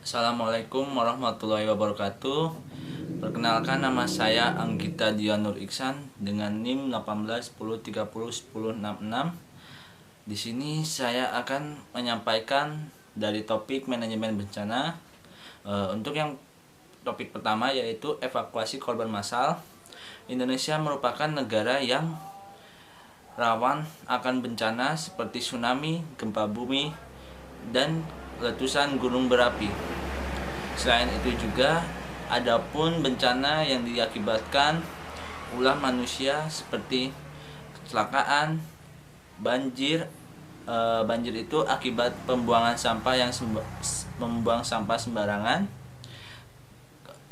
Assalamualaikum warahmatullahi wabarakatuh. Perkenalkan, nama saya Anggita Dianur Iksan dengan NIM 1810301066. Di sini saya akan menyampaikan dari topik manajemen bencana. Untuk yang topik pertama yaitu evakuasi korban massal. Indonesia merupakan negara yang rawan akan bencana seperti tsunami, gempa bumi, dan letusan gunung berapi. Selain itu juga adapun bencana yang diakibatkan ulah manusia seperti kecelakaan, banjir. Banjir itu akibat pembuangan sampah yang membuang sampah sembarangan,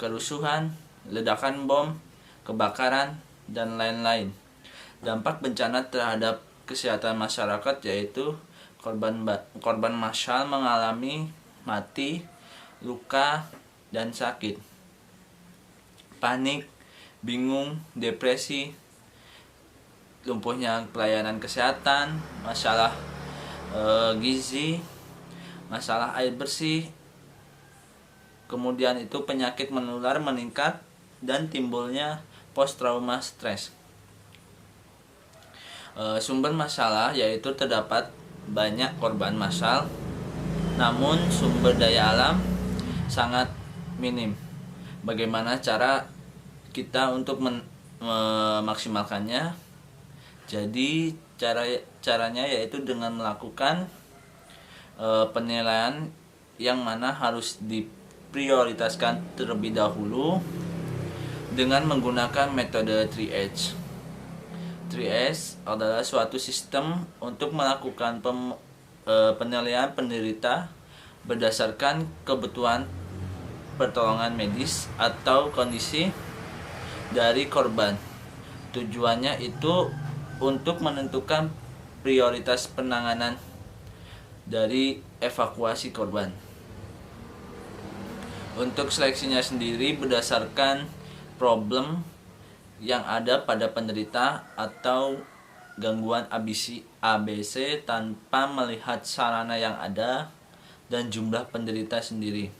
kerusuhan, ledakan bom, kebakaran, dan lain-lain. Dampak bencana terhadap kesehatan masyarakat yaitu korban massal mengalami mati, luka, dan sakit, panik, bingung, depresi, lumpuhnya pelayanan kesehatan, masalah gizi, masalah air bersih, kemudian itu penyakit menular meningkat, dan timbulnya post trauma stres. Sumber masalah yaitu terdapat banyak korban massal, namun sumber daya alam sangat minim. Bagaimana cara kita untuk memaksimalkannya? Jadi caranya yaitu dengan melakukan penilaian yang mana harus diprioritaskan terlebih dahulu dengan menggunakan metode 3H. 3S adalah suatu sistem untuk melakukan penilaian penderita berdasarkan kebutuhan pertolongan medis atau kondisi dari korban. Tujuannya itu untuk menentukan prioritas penanganan dari evakuasi korban. Untuk seleksinya sendiri berdasarkan problem yang ada pada penderita atau gangguan ABC tanpa melihat sarana yang ada dan jumlah penderita sendiri.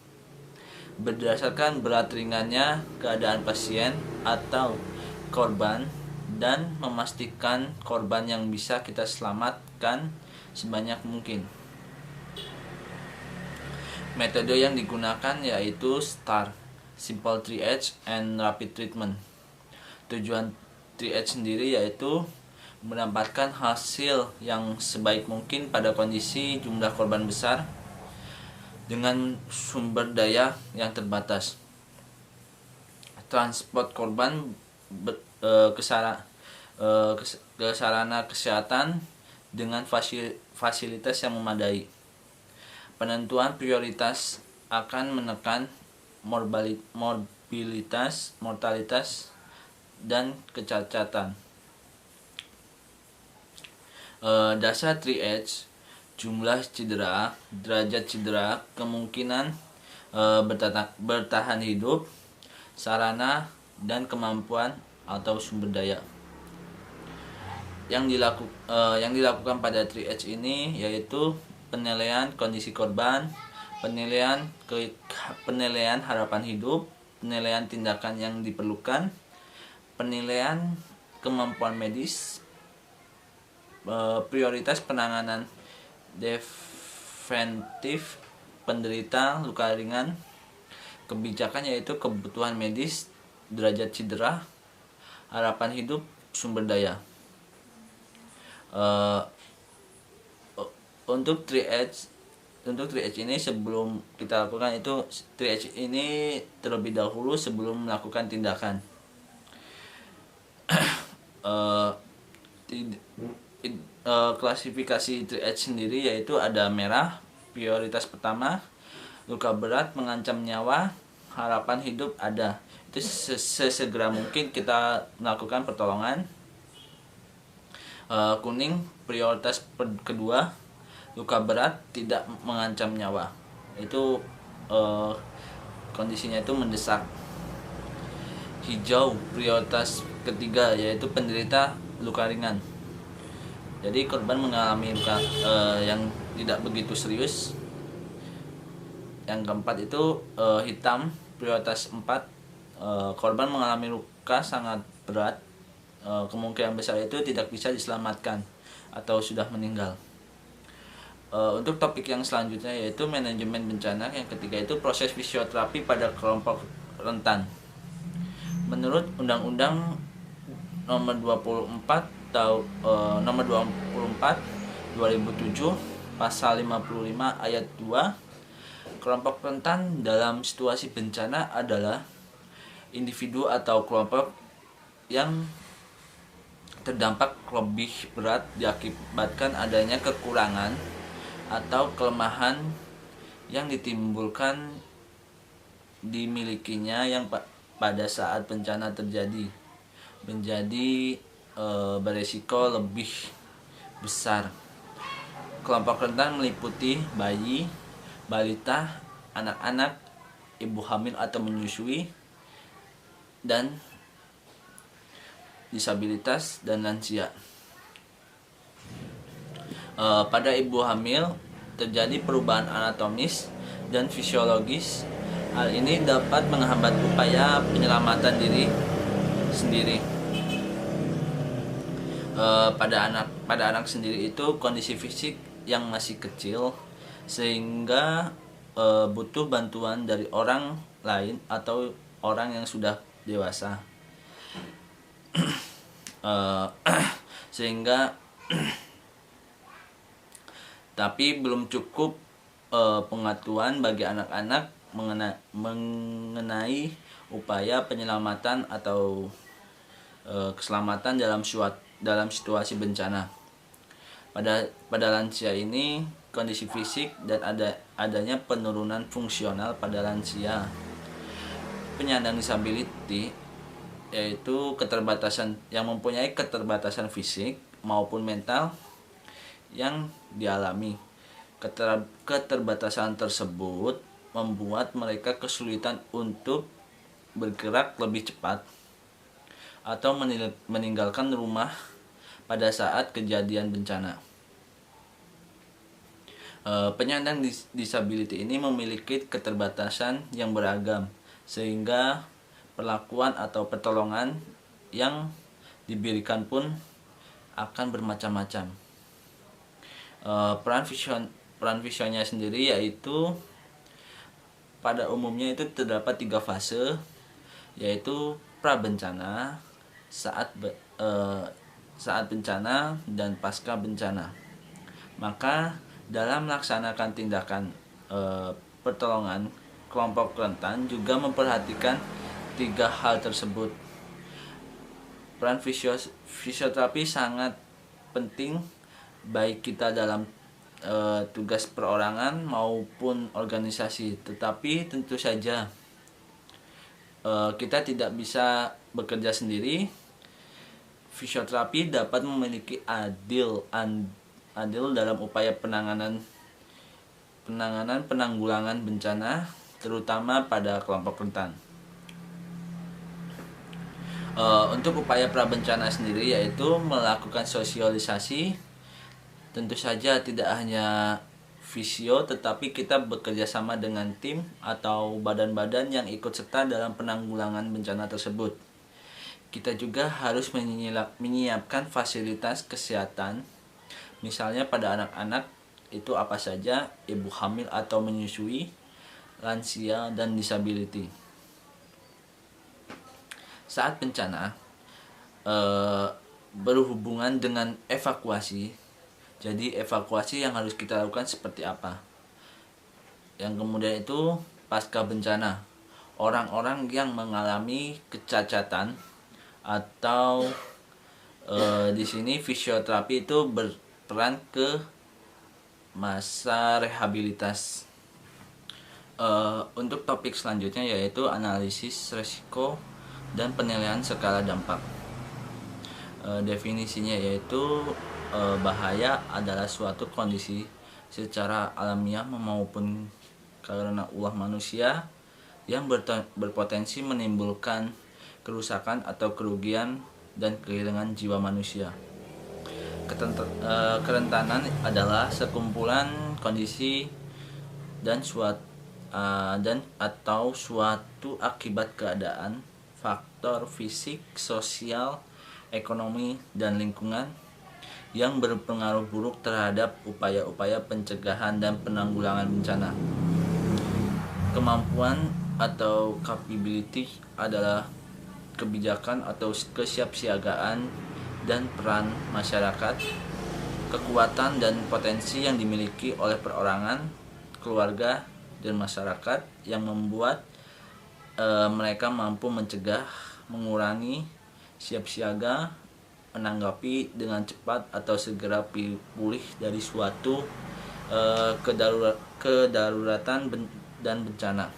Berdasarkan berat ringannya keadaan pasien atau korban dan memastikan korban yang bisa kita selamatkan sebanyak mungkin. Metode yang digunakan yaitu STAR, Simple Triage and Rapid Treatment. Tujuan triage sendiri yaitu mendapatkan hasil yang sebaik mungkin pada kondisi jumlah korban besar dengan sumber daya yang terbatas. Transport korban ke sarana kesehatan dengan fasilitas yang memadai. Penentuan prioritas akan menekan mortalitas, dan kecacatan. Dasar 3H: jumlah cedera, derajat cedera, kemungkinan bertahan hidup, sarana, dan kemampuan atau sumber daya. Yang dilakukan pada 3H ini yaitu penilaian kondisi korban, penilaian harapan hidup, penilaian tindakan yang diperlukan, penilaian kemampuan medis, prioritas penanganan preventif penderita luka ringan, kebijakan yaitu kebutuhan medis, derajat cedera, harapan hidup, sumber daya. Untuk 3H ini sebelum kita lakukan itu 3H ini terlebih dahulu sebelum melakukan tindakan. Klasifikasi 3H sendiri yaitu ada merah, prioritas pertama, luka berat mengancam nyawa, harapan hidup ada. Itu sesegera mungkin kita melakukan pertolongan. Kuning, prioritas kedua, luka berat tidak mengancam nyawa. Itu kondisinya itu mendesak. Hijau, prioritas ketiga yaitu penderita luka ringan. Jadi korban mengalami luka yang tidak begitu serius. Yang keempat itu hitam, prioritas 4, korban mengalami luka sangat berat, kemungkinan besar itu tidak bisa diselamatkan atau sudah meninggal. Untuk topik yang selanjutnya yaitu manajemen bencana. Yang ketiga itu proses fisioterapi pada kelompok rentan. Menurut Undang-Undang nomor 24 nomor 24 2007 pasal 55 ayat 2, kelompok rentan dalam situasi bencana adalah individu atau kelompok yang terdampak lebih berat diakibatkan adanya kekurangan atau kelemahan yang ditimbulkan dimilikinya yang pada saat bencana terjadi menjadi beresiko lebih besar. Kelompok rentan meliputi bayi, balita, anak-anak, ibu hamil atau menyusui, dan disabilitas dan lansia. Pada ibu hamil terjadi perubahan anatomis dan fisiologis. Hal ini dapat menghambat upaya penyelamatan diri sendiri. Pada anak sendiri itu kondisi fisik yang masih kecil sehingga butuh bantuan dari orang lain atau orang yang sudah dewasa. Sehingga tapi belum cukup pengetahuan bagi anak-anak mengenai upaya penyelamatan atau keselamatan dalam situasi bencana. Pada lansia ini kondisi fisik dan adanya penurunan fungsional pada lansia. Penyandang disability yaitu keterbatasan yang mempunyai keterbatasan fisik maupun mental yang dialami. Keterbatasan tersebut membuat mereka kesulitan untuk bergerak lebih cepat atau meninggalkan rumah pada saat kejadian bencana. Penyandang disability ini memiliki keterbatasan yang beragam sehingga perlakuan atau pertolongan yang diberikan pun akan bermacam-macam. Peran visionnya sendiri yaitu pada umumnya itu terdapat 3 fase, yaitu pra bencana, saat bencana, dan pasca bencana. Maka dalam melaksanakan tindakan pertolongan, kelompok rentan juga memperhatikan 3 hal tersebut. Peran fisioterapi sangat penting baik kita dalam tugas perorangan maupun organisasi, tetapi tentu saja kita tidak bisa bekerja sendiri. Fisioterapi dapat memiliki adil dalam upaya penanggulangan bencana, terutama pada kelompok rentan. Untuk upaya prabencana sendiri yaitu melakukan sosialisasi. Tentu saja tidak hanya fisio, tetapi kita bekerja sama dengan tim atau badan-badan yang ikut serta dalam penanggulangan bencana tersebut. Kita juga harus menyiapkan fasilitas kesehatan, misalnya pada anak-anak itu apa saja, ibu hamil atau menyusui, lansia, dan disability. Saat bencana berhubungan dengan evakuasi. Jadi evakuasi yang harus kita lakukan seperti apa? Yang kemudian itu pasca bencana. Orang-orang yang mengalami kecacatan atau di sini fisioterapi itu berperan ke masa rehabilitas. Untuk topik selanjutnya yaitu analisis resiko dan penilaian skala dampak. Definisinya yaitu bahaya adalah suatu kondisi secara alamiah maupun karena ulah manusia yang berpotensi menimbulkan kerusakan atau kerugian dan kehilangan jiwa manusia. Kerentanan adalah sekumpulan kondisi dan dan atau suatu akibat keadaan, faktor fisik, sosial, ekonomi, dan lingkungan yang berpengaruh buruk terhadap upaya-upaya pencegahan dan penanggulangan bencana. Kemampuan atau capability adalah kebijakan atau kesiapsiagaan dan peran masyarakat, kekuatan dan potensi yang dimiliki oleh perorangan, keluarga, dan masyarakat yang membuat mereka mampu mencegah, mengurangi, siap siaga, menanggapi dengan cepat atau segera pulih dari suatu kedaruratan dan bencana.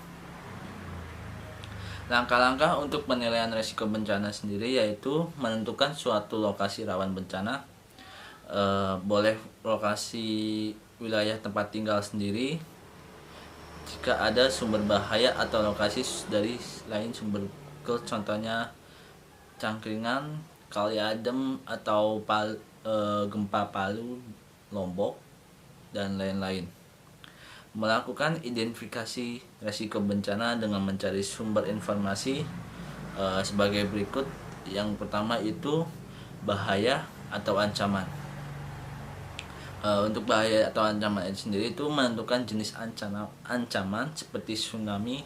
Langkah-langkah untuk penilaian risiko bencana sendiri yaitu menentukan suatu lokasi rawan bencana, boleh lokasi wilayah tempat tinggal sendiri, jika ada sumber bahaya atau lokasi dari lain sumber, contohnya cangkringan, kali adem atau gempa Palu, Lombok, dan lain-lain. Melakukan identifikasi risiko bencana dengan mencari sumber informasi sebagai berikut. Yang pertama itu bahaya atau ancaman. Untuk bahaya atau ancaman itu sendiri itu menentukan jenis ancaman seperti tsunami,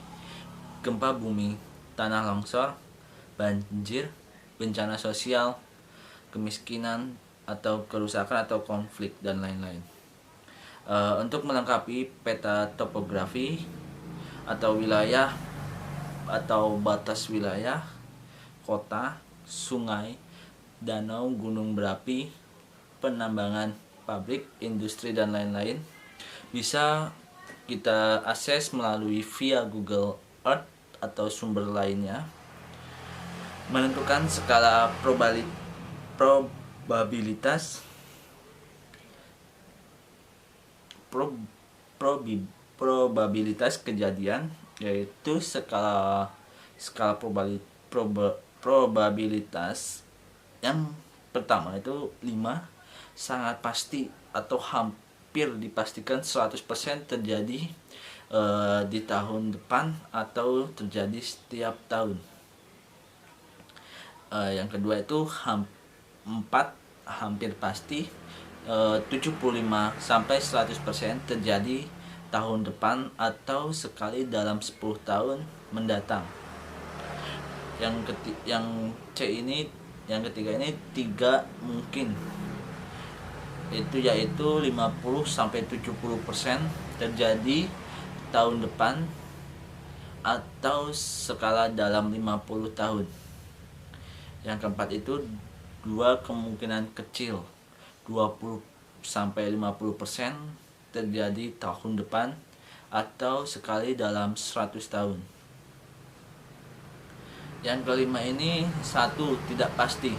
gempa bumi, tanah longsor, banjir, bencana sosial, kemiskinan atau kerusakan atau konflik, dan lain-lain. Untuk melengkapi peta topografi atau wilayah atau batas wilayah, kota, sungai, danau, gunung berapi, penambangan, pabrik, industri, dan lain-lain bisa kita akses melalui via Google Earth atau sumber lainnya. Menentukan skala probabilitas kejadian, yaitu skala probabilitas yang pertama itu 5, sangat pasti atau hampir dipastikan 100% terjadi di tahun depan atau terjadi setiap tahun. Yang kedua itu 4, hampir pasti 75 sampai 100% terjadi tahun depan atau sekali dalam 10 tahun mendatang. Yang ketiga ini 3 mungkin. Yaitu 50 sampai 70% terjadi tahun depan atau skala dalam 50 tahun. Yang keempat itu 2 kemungkinan kecil, 20 sampai 50% terjadi tahun depan atau sekali dalam 100 tahun. Yang kelima ini 1 tidak pasti,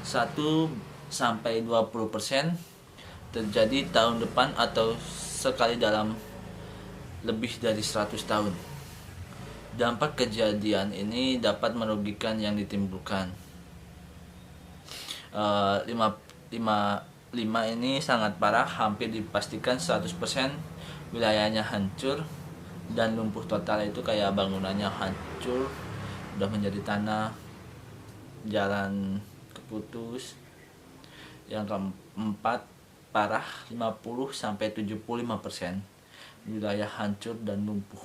1 sampai 20% terjadi tahun depan atau sekali dalam lebih dari 100 tahun. Dampak kejadian ini dapat merugikan yang ditimbulkan. 5 ini sangat parah, hampir dipastikan 100% wilayahnya hancur dan lumpuh total, itu kayak bangunannya hancur, udah menjadi tanah, jalan keputus. Yang keempat parah, 50 sampai 75% wilayah hancur dan lumpuh.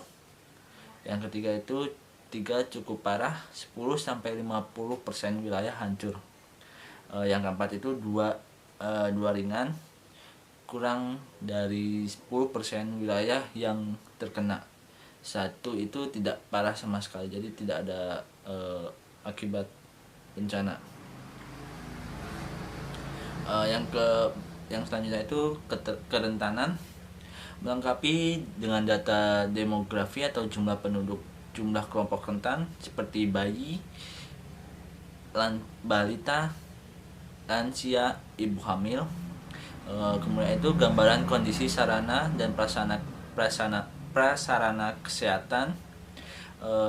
Yang ketiga itu 3 cukup parah, 10 sampai 50% wilayah hancur. Yang keempat itu 2 ringan, kurang dari 10% wilayah yang terkena. 1 itu tidak parah sama sekali, jadi tidak ada akibat bencana. Yang selanjutnya itu kerentanan, melengkapi dengan data demografi atau jumlah penduduk, jumlah kelompok rentan seperti bayi, balita, lansia, ibu hamil. Kemudian itu gambaran kondisi sarana dan prasarana kesehatan,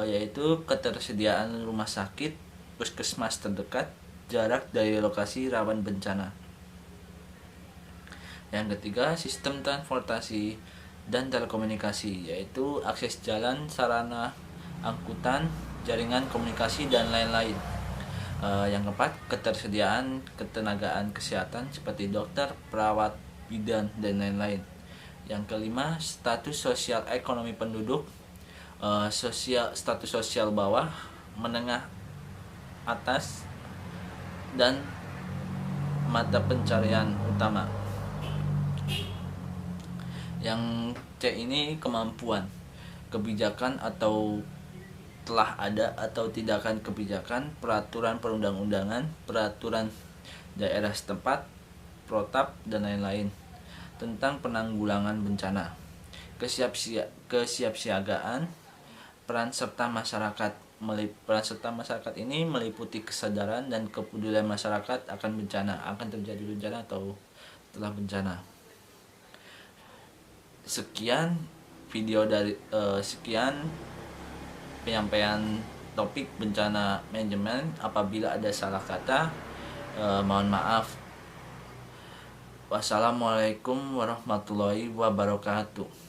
yaitu ketersediaan rumah sakit, puskesmas terdekat, jarak dari lokasi rawan bencana. Yang ketiga, sistem transportasi dan telekomunikasi, yaitu akses jalan, sarana angkutan, jaringan komunikasi, dan lain-lain. Yang keempat, ketersediaan ketenagaan kesehatan seperti dokter, perawat, bidan, dan lain-lain. Yang kelima, status sosial ekonomi penduduk, status sosial bawah, menengah, atas, dan mata pencarian utama. Yang C ini kemampuan, kebijakan atau telah ada atau tidakkan kebijakan, peraturan perundang-undangan, peraturan daerah setempat, protap, dan lain-lain tentang penanggulangan bencana. Kesiapsiagaan, peran serta masyarakat. Peran serta masyarakat ini meliputi kesadaran dan kepedulian masyarakat akan bencana, akan terjadi bencana atau telah bencana. Sekian penyampaian topik bencana manajemen. Apabila ada salah kata, mohon maaf. Wassalamualaikum warahmatullahi wabarakatuh.